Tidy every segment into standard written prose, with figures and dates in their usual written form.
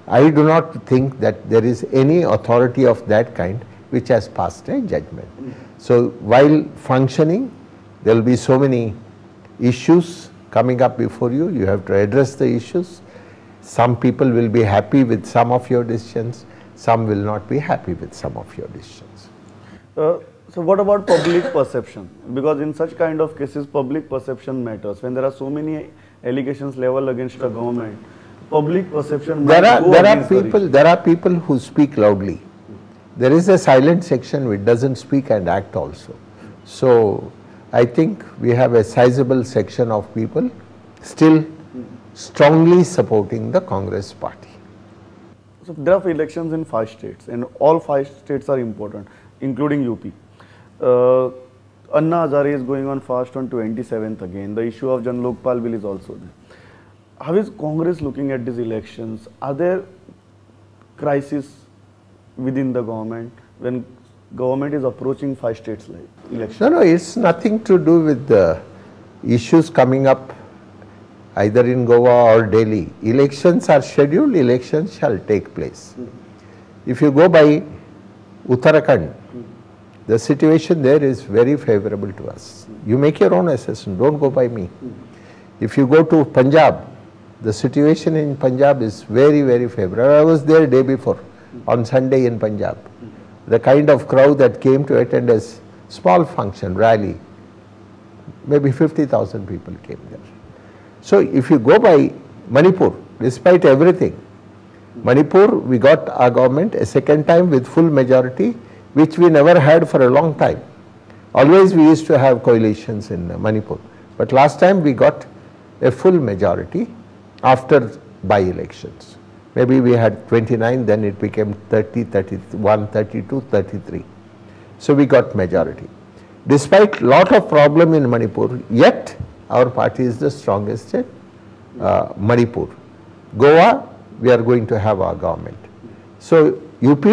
I do not think that there is any authority of that kind which has passed a judgment. So while functioning, there will be so many issues coming up before you. You have to address the issues. Some people will be happy with some of your decisions. Some will not be happy with some of your decisions. So what about public perception? Because in such kind of cases, public perception matters. When there are so many allegations leveled against a government, public perception there are people who speak loudly. There is a silent section which doesn't speak and act also. So I think we have a sizable section of people still strongly supporting the Congress party. So there are elections in 5 states, and all 5 states are important, including UP. Anna Hazare is going on fast on 27th again. The issue of Jan Lokpal bill is also there. How is Congress looking at these elections? Are there crises within the government when government is approaching 5 states like elections? No, it's nothing to do with the issues coming up either in Goa or Delhi. Elections are scheduled, elections shall take place. If you go by Uttarakhand, the situation there is very favorable to us. You make your own assessment, don't go by me. If you go to Punjab, the situation in Punjab is very, very favorable. I was there day before, on Sunday in Punjab. The kind of crowd that came to attend a small function, rally, maybe 50,000 people came there. So if you go by Manipur, despite everything, Manipur, we got our government a second time with full majority, which we never had for a long time. Always we used to have coalitions in Manipur, but last time we got a full majority after by-elections. Maybe we had 29, then it became 30, 31, 32, 33. So we got majority. Despite lot of problem in Manipur, yet our party is the strongest in Manipur. Goa, we are going to have our government. So UP,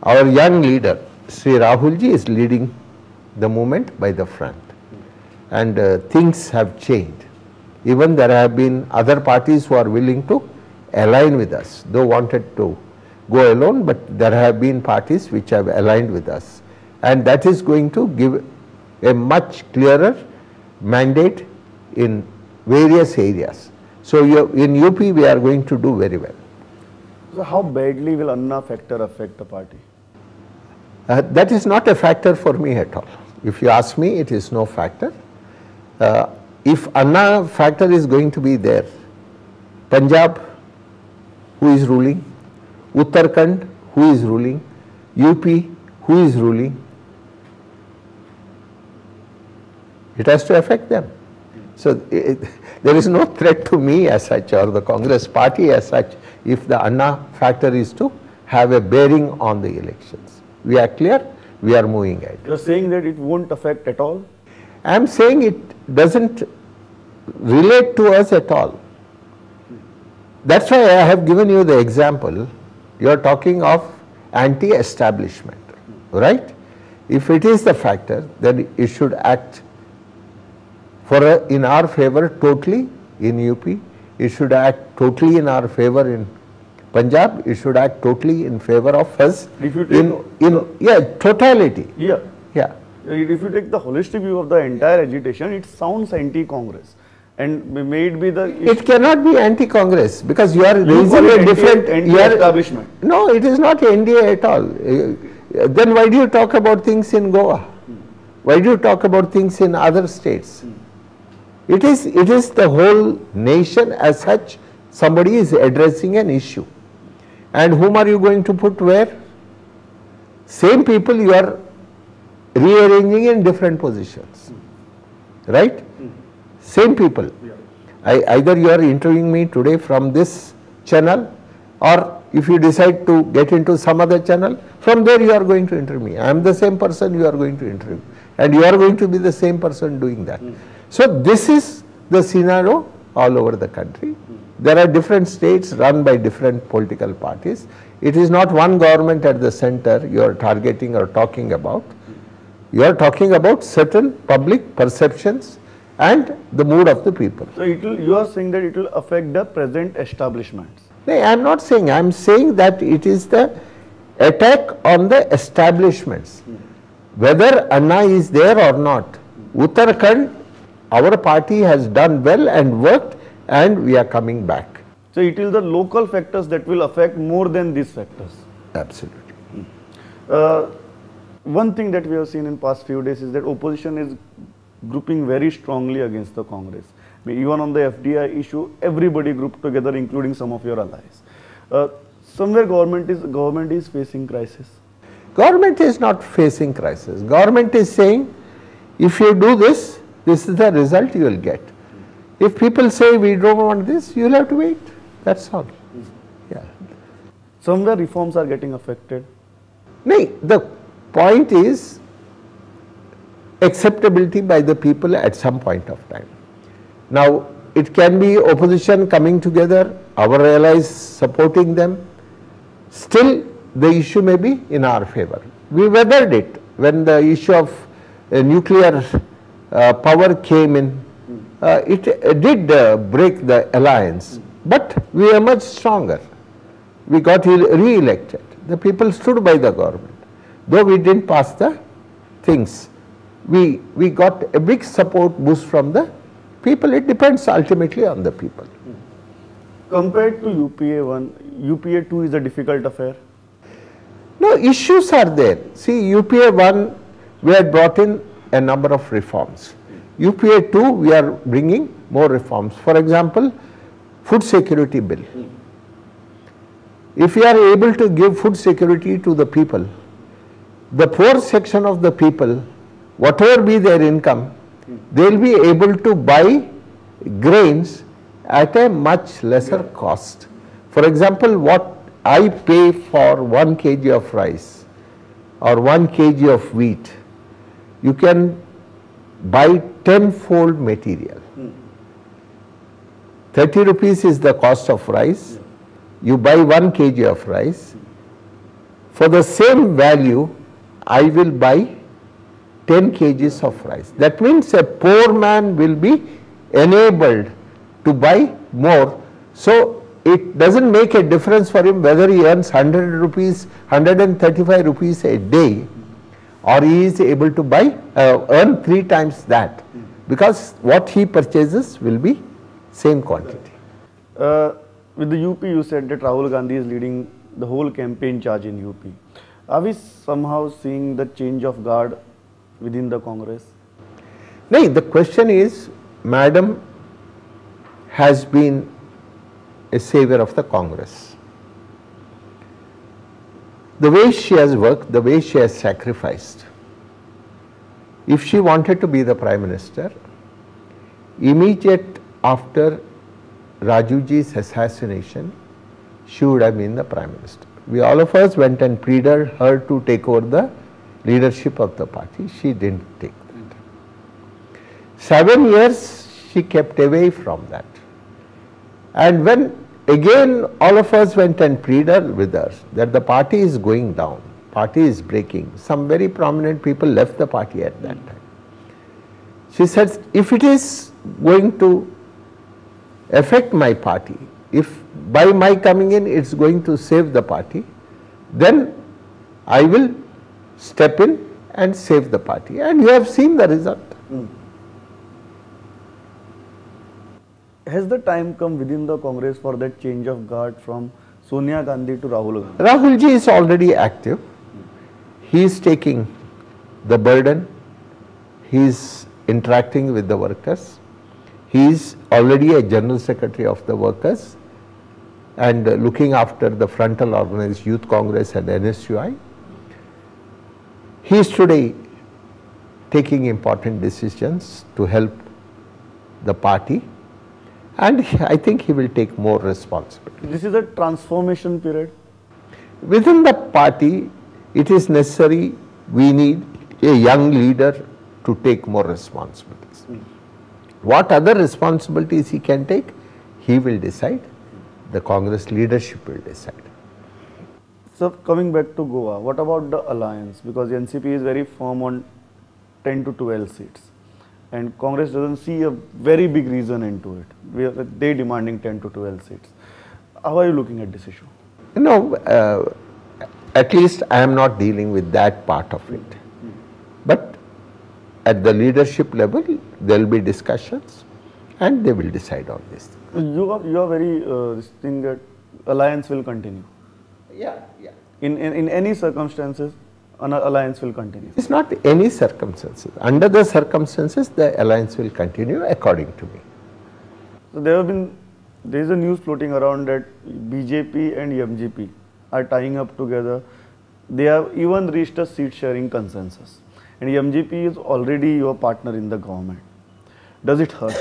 our young leader, Sri Rahulji, is leading the movement by the front. And things have changed. Even there have been other parties who are willing to align with us, though wanted to go alone, but there have been parties which have aligned with us. And that is going to give a much clearer mandate in various areas. So in UP we are going to do very well. So how badly will Anna factor affect the party? That is not a factor for me at all. If you ask me, it is no factor. If Anna factor is going to be there, Punjab, who is ruling? Uttarakhand, who is ruling? UP, who is ruling? It has to affect them. So there is no threat to me as such or the Congress party as such if the Anna factor is to have a bearing on the elections. We are clear, we are moving ahead. You are saying that it won't affect at all? I am saying it doesn't relate to us at all. That's why I have given you the example. You are talking of anti-establishment, right? If it is the factor, then it should act in our favor totally in UP. It should act totally in our favor in Punjab. It should act totally in favor of us in totality. Yeah. Yeah. If you take the holistic view of the entire agitation, it sounds anti-Congress. And may it be it cannot be anti-Congress because you are raising a different anti-establishment. No, it is not NDA at all. Then why do you talk about things in Goa? Why do you talk about things in other states? It is the whole nation as such. Somebody is addressing an issue. And whom are you going to put where? Same people you are rearranging in different positions. Right? Same people. Either you are interviewing me today from this channel, or if you decide to get into some other channel, from there you are going to interview me. I am the same person you are going to interview. And you are going to be the same person doing that. So this is the scenario all over the country. There are different states run by different political parties. It is not one government at the center you are targeting or talking about. You are talking about certain public perceptions and the mood of the people. So you are saying that it will affect the present establishments. No, I am not saying, I am saying that it is the attack on the establishments. Whether Anna is there or not, Uttarakhand, our party has done well and worked, and we are coming back. So it is the local factors that will affect more than these factors. Absolutely. One thing that we have seen in past few days is that opposition is grouping very strongly against the Congress. Even on the FDI issue, everybody grouped together, including some of your allies. Somewhere government is facing crisis. Government is not facing crisis. Government is saying, if you do this, this is the result you will get. If people say we don't want this, you will have to wait. That's all. Yeah. Somewhere reforms are getting affected. No, the point is acceptability by the people at some point of time. Now, it can be opposition coming together, our allies supporting them. Still, the issue may be in our favor. We weathered it when the issue of nuclear power came in. It did break the alliance, but we emerged stronger. We got re-elected. The people stood by the government. Though we didn't pass the things, we got a big support boost from the people. It depends ultimately on the people. Compared to UPA 1, UPA 2 is a difficult affair. No, issues are there. See, UPA 1, we had brought in a number of reforms. UPA 2, we are bringing more reforms. For example, food security bill. If we are able to give food security to the people, the poor section of the people, whatever be their income, they will be able to buy grains at a much lesser cost. For example, what I pay for 1 kg of rice or 1 kg of wheat, you can buy 10-fold material. 30 rupees is the cost of rice. You buy 1 kg of rice. For the same value, I will buy 10 kgs of rice. That means a poor man will be enabled to buy more. So it doesn't make a difference for him whether he earns 100 rupees, 135 rupees a day, or he is able to buy, earn 3 times that, because what he purchases will be same quantity. With the UP, you said that Rahul Gandhi is leading the whole campaign charge in UP. Are we somehow seeing the change of guard within the Congress? No, the question is, Madam has been a savior of the Congress. The way she has worked, the way she has sacrificed. If she wanted to be the Prime Minister, immediate after Rajuji's assassination, she would have been the Prime Minister. We all of us went and pleaded her to take over the leadership of the party. She didn't take that. 7 years she kept away from that. And when again all of us went and pleaded with her that the party is going down, party is breaking, some very prominent people left the party at that time. She said, if it is going to affect my party, if by my coming in it's going to save the party, then I will step in and save the party. And you have seen the result. Has the time come within the Congress for that change of guard from Sonia Gandhi to Rahul Gandhi? Rahul ji is already active. He is taking the burden. He is interacting with the workers. He is already a General Secretary of the workers and looking after the frontal organized Youth Congress and NSUI. He is today taking important decisions to help the party, and I think he will take more responsibility. This is a transformation period. Within the party, it is necessary, we need a young leader to take more responsibilities. What other responsibilities he can take, he will decide. The Congress leadership will decide. So coming back to Goa, what about the alliance? Because the NCP is very firm on 10 to 12 seats. And Congress doesn't see a very big reason into it. They demanding 10 to 12 seats. How are you looking at this issue? At least I am not dealing with that part of it. But at the leadership level, there will be discussions and they will decide on this. You are very this thing that alliance will continue. Yeah. In any circumstances, an alliance will continue. It's not any circumstances. Under the circumstances, the alliance will continue according to me. So there is a news floating around that BJP and MGP are tying up together. They have even reached a seat sharing consensus. And MGP is already your partner in the government. Does it hurt?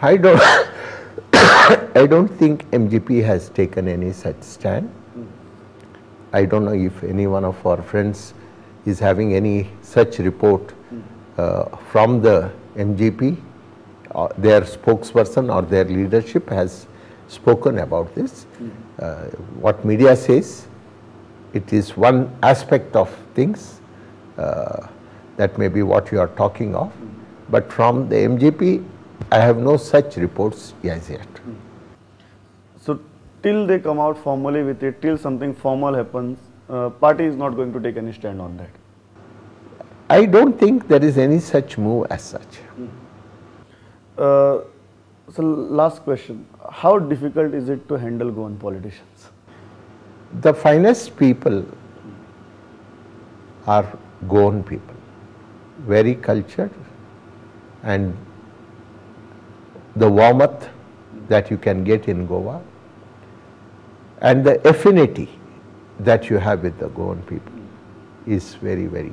I don't I don't think MGP has taken any such stand. I don't know if any one of our friends is having any such report from the MGP. Their spokesperson or their leadership has spoken about this. What media says, it is one aspect of things that may be what you are talking of. But from the MGP, I have no such reports as yet. So till they come out formally with it, till something formal happens, party is not going to take any stand on that. I don't think there is any such move as such. So last question, how difficult is it to handle Goan politicians? The finest people are Goan people, very cultured, and the warmth that you can get in Goa and the affinity that you have with the Goan people is very, very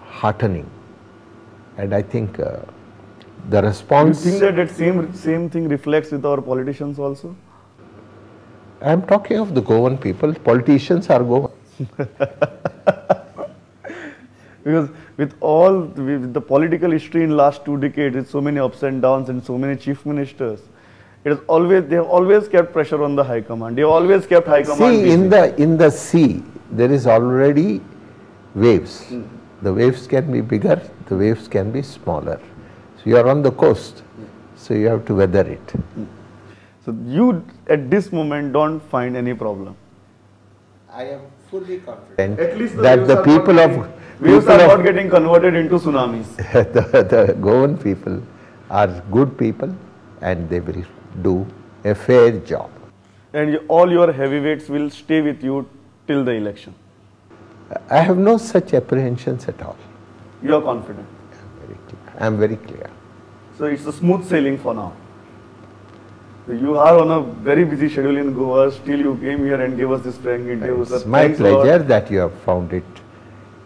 heartening. And I think the response... Do you think that same thing reflects with our politicians also? I am talking of the Goan people. Politicians are Goan. Because with the political history in last 2 decades, with so many ups and downs and so many chief ministers, they have always kept pressure on the high command. They have always kept high command busy. See, in the sea, there is already waves. The waves can be bigger, the waves can be smaller. So you are on the coast, so you have to weather it. So you at this moment don't find any problem. I am fully confident At least that the people of waves are not getting converted into tsunamis. the Goan people are good people and they will do a fair job. And all your heavyweights will stay with you till the election. I have no such apprehensions at all. You are confident. I am very clear. So it's a smooth sailing for now. So you are on a very busy schedule in Goa. Still you came here and gave us this frank interview. It's my pleasure that you have found it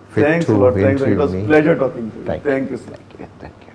fit to interview me. It was a pleasure talking to you. Thank you, sir. Thank you.